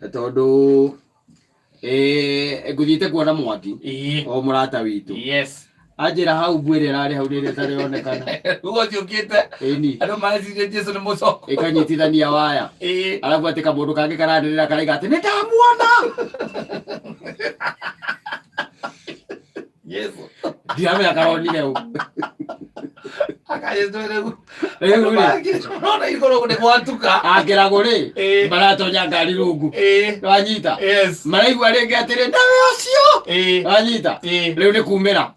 tondu nguthite kuona mwaki o murata witu anjira hau mbwire rari hau riri tari onekana ugo ciukite andu mareciria Jesu ni mucoko ikanyitithania waya alafu ati kamundu kangi karandirira karaiga ati nindamuona Yesu ndiamenya karonire u akirago ri maratonya ngari rungu wanyita maraigua ringi atiri ndawe ucio wanyita riu ni kumira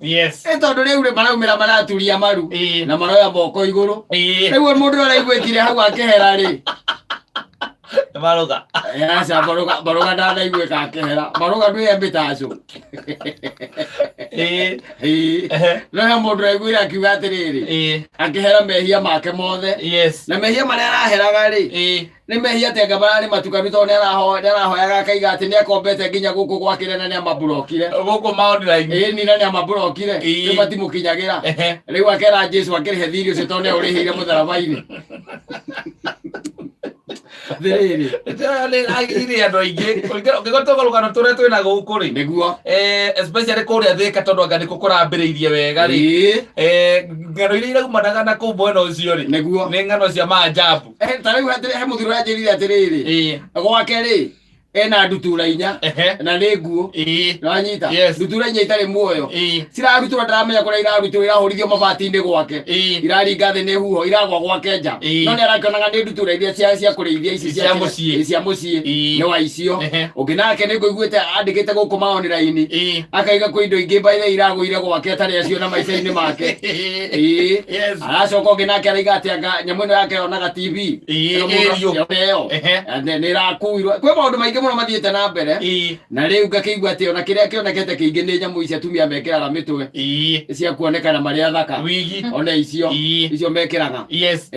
tondu riu maraumira maraturia maru na maroya moko iguru riu mundu araiguikire hau akihera ri Baruga yasa baruga ndanaiguika akihera baruga ndwe mbitacu no mundu aiguire akiuga atiriri akihera mehia make mothe na mehia maria araheraga ri ni mehia tenga marari matukanu tondu narahoyaga akaiga ati ni akombete nginya guku gwakire na ni amaburokire guku maonline ni na ni amaburokire ni matimukinyagira riu akera Jesu akirihe thiri ucio tondu ni urihire mutharabaini Thiriri tale agire andu aingi ngigotogora rugano turia twina guku ri niguo especially kuria thika tondu anga niku kurambiriirie wega ri ngano iria iragumanaga na kuu mwena ucio ri niguo ni ngano cia maajabu tariu he muthiru anjirire atiriri gwake ri ena ndutura inya na ni nguo wanyita ndutura inya itari muoyo cirarutura ndaramenya kuria irarutura irahurithio mabati-ini gwake iraringa thi ni huho iragwa gwake nja no ni arakionaga ni ndutura iria cia kurithia ici cia mucii ni wa icio ungi nake ni nguiguite andikite guku maoniraini akaiga kwi indo ingi mbaithe iragwire gwake atari acio na maica-ini make aracoka ungi nake araiga ati anga nyamu ino yake yonaga TV iyo ni irakuirwo kwi maundu maingi muno mathiete na mbere na riu ngakigua ati ona kiria kionekete kiingi ni nyamu icio atumia mekiraga mitwe cia kuonekana maria thaka ona icio mekiraga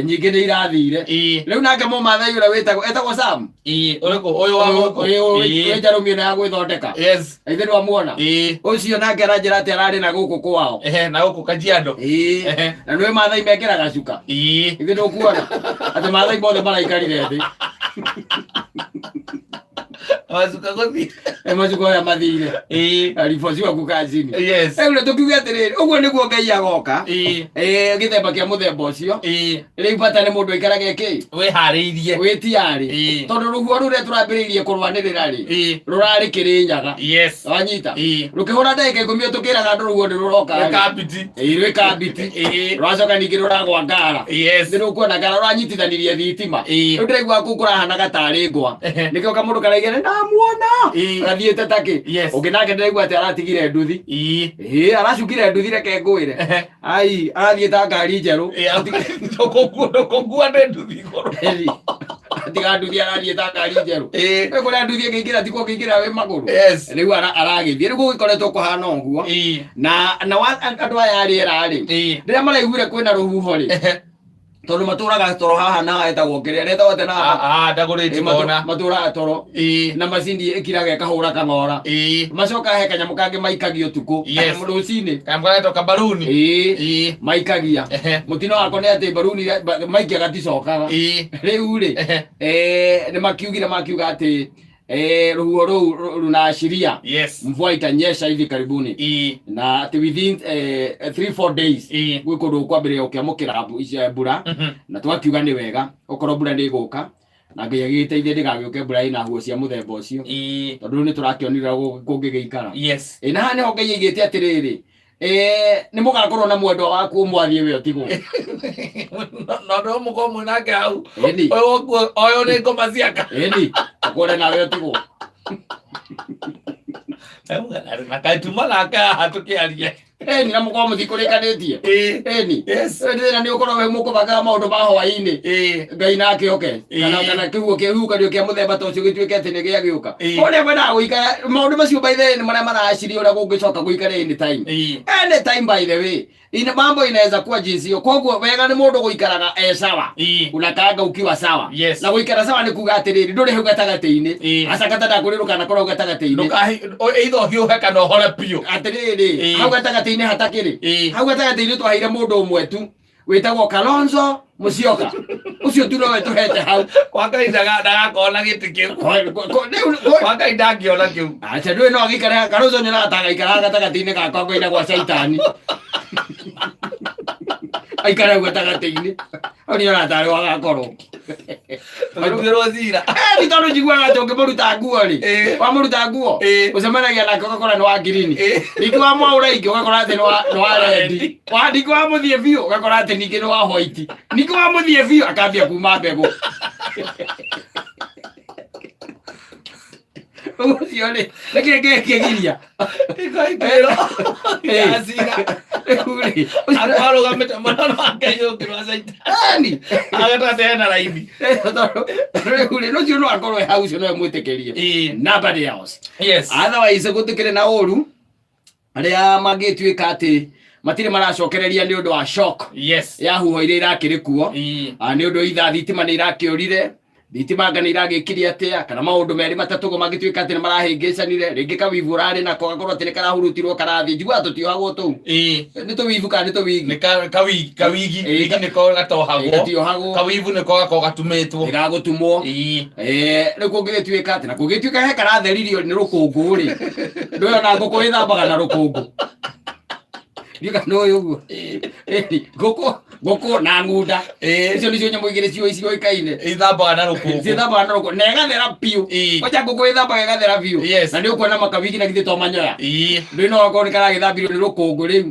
nyingi ni irathire riu nake mumathai uria wetagwo Sam uriku uyu wa njarumio na ya gwithondeka ithe ni wamuona ucio nake aranjira ati arari na guku kwao na guku Kajiado na nwe mathai mekiraga cuka ithe ndukuona ati mathai mothe maraikarire thi mazuka gothi mazuka ya mathire alifoziwa kukazini ule tukiuga atiriri uguo niguo Ngai agoka githemba kia muthemba ucio riu bata ni mundu ikarage ki wihariirie witiari tondu ruhuo ruria turambiriirie kurwanirira ri rurari kirinyaga wanyita rukihura ndagika 10 tukiraga andu ruhuo ndiruroka kabiti rwi kabiti rwacoka ningi ruragwa ngara ndirukuona ngara rwanyitithanirie thitima riu ndiraigua kukurahana gatari ngwa nikio kamundu karaigire ndamuona athiete taki ungi nake ndiraigua ati aratigire nduthi aracukire nduthi reke ngwire ai arathieta ngari njeru ndokongua nde nduthi goro atiga nduthi arathieta ngari njeru kuria nduthi ngiingira tiko ngiingira we maguru riu aragithie riu gugikoretwo kuhana uguo na andu aya ariera ri riria maraiguire kwina ruhuho ri tondu maturaga toro haha na etagwo kiria retagwo tena ndaguriti mona maturaga toro na macindi ikiraga ikahura kang'ora macoka he kanyamu kangi maikagio tuku rucini kamgato kabaruni maikagia mutino wako ni ati baruni maikia gaticokaga riu ri ni makiuga ati ruhuo ruu runaashiria mvua itanyesha hivi karibuni na ati within 3-4 days gwikundu kwambiria ukiamukira mbura na twakiuga ni wega ukorwo mbura ni guka na Ngai agiteithie ndigagiuke mbura ina huo cia muthemba ucio tondu ni turakionira kungigeikara na hane ho Ngai igite atiriri ni mugakorwo na mwendo waku mwathie we otigo no ndo mukomu nake au oyo ni ngoma ciaka akore na we otigo nakaituma nake hatukiaria ni na mukorwo muthikurikanĩtie ni ni ukorwo we mukubanga maundu ma hwaini Ngai nake oke kana kihuo kihukanio kia muthemba ta ucio gituike ati ni gia giuka one kwenda guikara maundu macio by the way ni maria maraciria uria gungicoka guikara anytime by the way ina mambo inaweza kuwa jinsi hiyo koguo wega ni mundu guikaraga sawa unakanga ukiwa sawa na guikara sawa ni kuga atiriri nduri hau gatagati-ini acakata ndakuriruka na korwo gatagati-ini either hiuhe kana uhore piu atiriri hau gatagati-ini hatakiri hau gatagati-ini twaheire mundu umwe tu wetagwo Kalonzo Musyoka ucio tu nowe tuhete hau kwa Ngai ndagakona gĩtĩ kĩu kwa Ngai ndangĩona kĩu acha ndũĩ no agĩikare Kalonzo nyonaga ta agaikara gatagatĩ-inĩ gakwa ngoina gwa caitani aikara gatagatĩ-inĩ au nĩona tarĩ wagakorwo ũrutĩrwo cira nĩ tondũ njiguaga atĩ ũngĩmũruta nguo rĩ wamũruta nguo ũcemanagia nake ũgakora nĩ wa ngirini ningĩ wamwaũra ingĩ ũgakora atĩ nĩ wa rendi ningĩ wamũthiĩ biũ ũgakora atĩ ningĩ nĩ wa white ningĩ wamũthiĩ biũ akambia kuma mbegũ ucio rĩ nĩkĩ ngĩkĩgiria arũgamĩte mũno akeyũkĩrwo caitani agatatena raini rĩu rĩ rũcio no akorwo hau ũcio no mwĩtĩkĩrie nobody else otherwise gũtikĩrĩ na ũru arĩa mangĩtuĩka atĩ matirĩ maracokereria nĩ ũndũ wa shock ya huho iria irakĩrĩ kuo nĩ ũndũ itha thitima nĩ irakĩũrire thitima ngana iragĩkiria atĩa kana maũndũ merĩ matatũ go mangĩtuĩka atĩ nĩ marahĩngĩcanire rĩngĩ kawivu ũrarĩ nako gakorwo atĩ nĩ karahurutirwo karathĩ njiguaga tũtiohagwo tũu nĩ tũwivu kana nĩ tũwigi kawigi nĩko gatohagwo kawivu nĩko gakorwo gatumĩtwo gagũtumwo rĩu kũngĩgĩtuĩka atĩ na kũngĩtuĩka he karatheririo nĩ rũkũngũ rĩ ndũĩ ona ngũkũ ĩthambaga na rũkũngũ Nika no uguo ngũkũ na ng'unda icio nicio nyamũ igĩrĩ ciũĩkaine ithambaga na rũkũngũ na ĩgathera piũ wacha ngũkũ ĩthambaga ĩgathera piũ na nĩ ũkuona makawigi na githĩ to manyoya rĩu no gakorwo nĩ karagĩthambirio nĩ rũkũngũ rĩu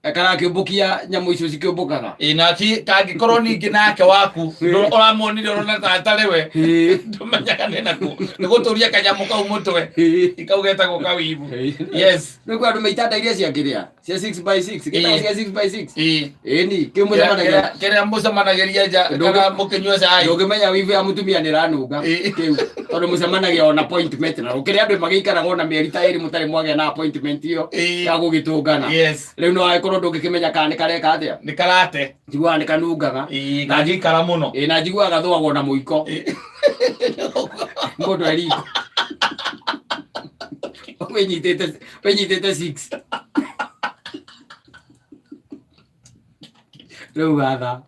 karakĩũmbũkia nyamũ icio cikĩũmbũkaga na kangĩkorwo ningĩ nake waku ũramuonire ũrona ta atarĩ we ndũmenyaga nĩ nakũ nĩ gũtũria kanyamũ kau mũtwe kau getagwo kawivu rĩu kwa andũ maitanda iria ciakĩrĩa cia 6x6 gĩtagwo cia 6x6 ĩni kĩrĩa mũcemanagĩria nja kana mũkĩnyua cai ndũngĩmenya wivu ya mũtumia nĩ ranunga kĩu tondũ mũcemanagia ona appointment na gũkĩrĩ andũ magĩikaraga ona mĩeri ta ĩrĩ mũtarĩ mwagĩa na appointment ĩyo ya gũgĩtũngana rĩu no agĩkorwo ndũngĩkĩmenya kana nĩ kareka atĩa nĩ karate njiguaga nĩ kanungaga na ngĩikara mũno na njiguaga gathũagwo na mũiko mũndũ eriko wĩnyitĩte 6 rĩu gatha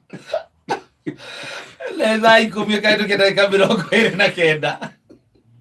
thaa 10 kaĩtũkĩte ndagĩka 29